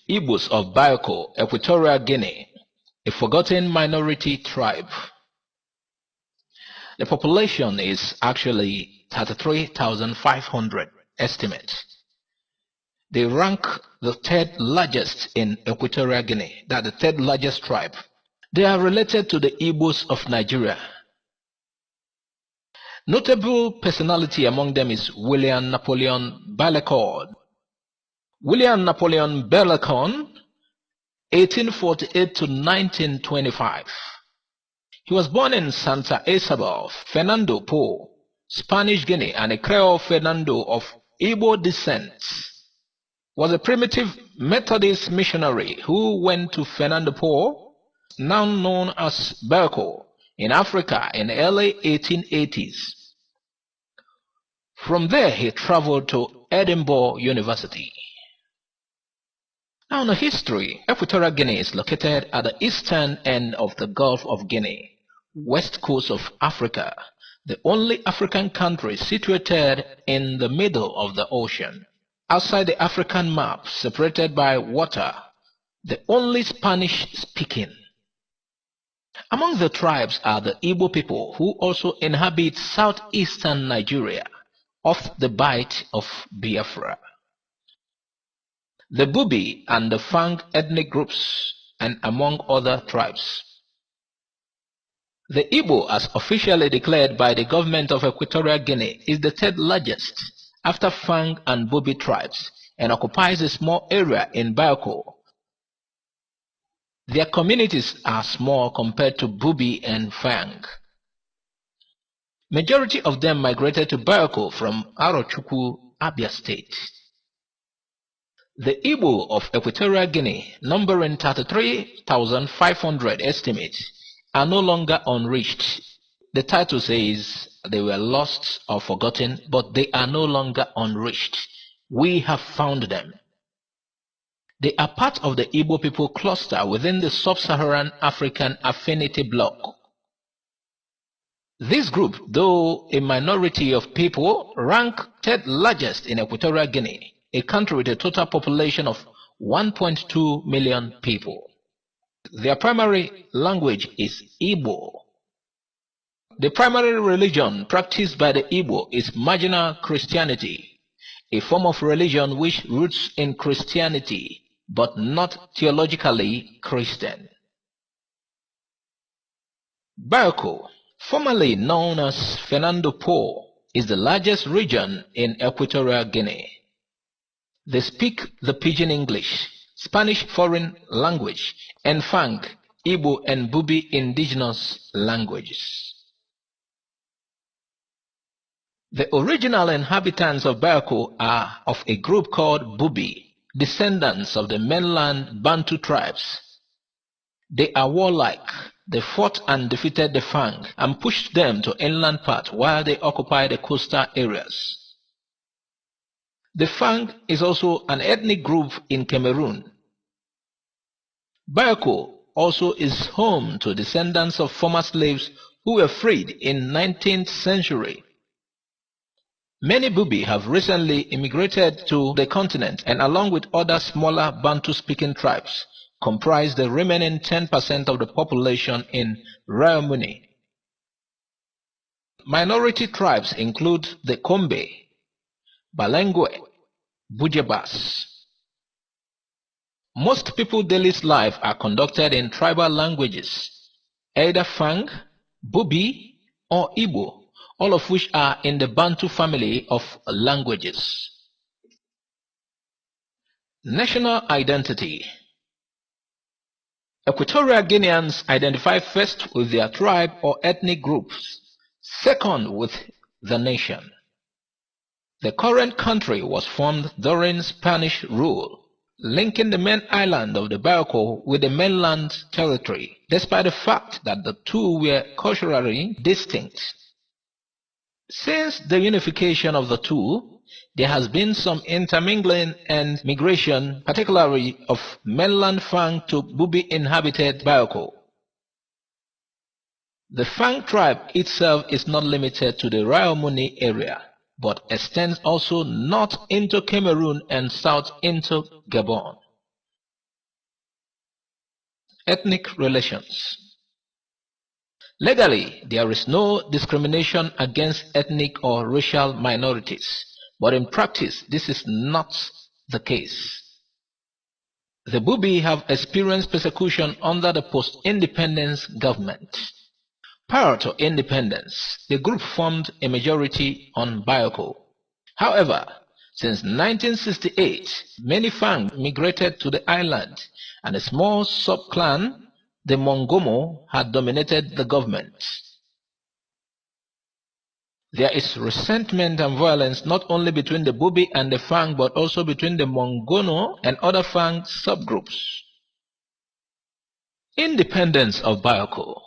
Igbos of Bioko, Equatorial Guinea, a forgotten minority tribe. The population is actually 33,500 estimate. They rank the third largest in Equatorial Guinea, that's the third largest tribe. They are related to the Igbos of Nigeria. Notable personality among them is William Napoleon Barleycorn. William Napoleon Barleycorn, 1848 to 1925. He was born in Santa Isabel, Fernando Po, Spanish Guinea, and a Creole Fernando of Igbo descent. Was a primitive Methodist missionary who went to Fernando Po, now known as Berko, in Africa in the early 1880s. From there he traveled to Edinburgh University. Now in the history, Equatorial Guinea is located at the eastern end of the Gulf of Guinea, west coast of Africa, the only African country situated in the middle of the ocean. Outside the African map, separated by water, the only Spanish-speaking. Among the tribes are the Igbo people who also inhabit southeastern Nigeria, off the Bight of Biafra. The Bubi and the Fang ethnic groups, and among other tribes. The Igbo, as officially declared by the government of Equatorial Guinea, is the third largest after Fang and Bubi tribes and occupies a small area in Bioko. Their communities are small compared to Bubi and Fang. Majority of them migrated to Bioko from Arochukwu, Abia State. The Igbo of Equatorial Guinea, numbering 33,500 estimates, are no longer unreached. The title says they were lost or forgotten, but they are no longer unreached. We have found them. They are part of the Igbo people cluster within the Sub-Saharan African Affinity Bloc. This group, though a minority of people, rank third largest in Equatorial Guinea, a country with a total population of 1.2 million people. Their primary language is Igbo. The primary religion practiced by the Igbo is marginal Christianity, a form of religion which roots in Christianity but not theologically Christian. Bioko, formerly known as Fernando Po, is the largest region in Equatorial Guinea. They speak the Pidgin English, Spanish foreign language, and Fang, Igbo and Bubi indigenous languages. The original inhabitants of Bioko are of a group called Bubi, descendants of the mainland Bantu tribes. They are warlike. They fought and defeated the Fang and pushed them to inland part while they occupied the coastal areas. The Fang is also an ethnic group in Cameroon. Bioko also is home to descendants of former slaves who were freed in 19th century. Many Bubi have recently immigrated to the continent and along with other smaller Bantu-speaking tribes comprise the remaining 10% of the population in Rio Muni. Minority tribes include the Kombe, Balengwe, Bujebas. Most people's daily life are conducted in tribal languages, either Fang, Bubi, or Igbo, all of which are in the Bantu family of languages. National identity. Equatorial Guineans identify first with their tribe or ethnic groups, second with the nation. The current country was formed during Spanish rule, linking the main island of the Bioko with the mainland territory, despite the fact that the two were culturally distinct. Since the unification of the two, there has been some intermingling and migration, particularly of mainland Fang to Bubi-inhabited Bioko. The Fang tribe itself is not limited to the Rio Muni area, but extends also north into Cameroon and south into Gabon. Ethnic relations. Legally, there is no discrimination against ethnic or racial minorities, but in practice, this is not the case. The Bubi have experienced persecution under the post-independence government. Prior to independence, the group formed a majority on Bioko. However, since 1968, many Fang migrated to the island, and a small sub-clan, the Mongomo, had dominated the government. There is resentment and violence not only between the Bubi and the Fang, but also between the Mongono and other Fang subgroups. Independence of Bioko.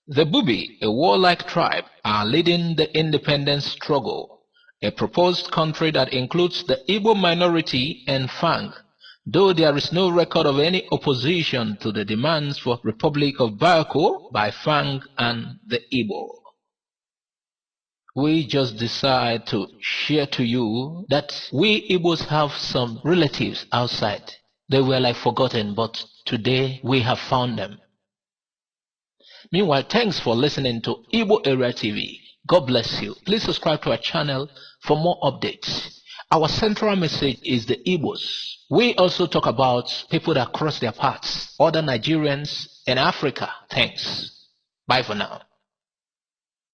The Bubi, a warlike tribe, are leading the independence struggle, a proposed country that includes the Igbo minority and Fang, though there is no record of any opposition to the demands for Republic of Bioko by Fang and the Igbo. We just decide to share to you that we Igbos have some relatives outside. They were like forgotten, but today we have found them. Meanwhile, thanks for listening to Igbo Area TV. God bless you. Please subscribe to our channel for more updates. Our central message is the Igbos. We also talk about people that cross their paths, other Nigerians and Africa. Thanks. Bye for now.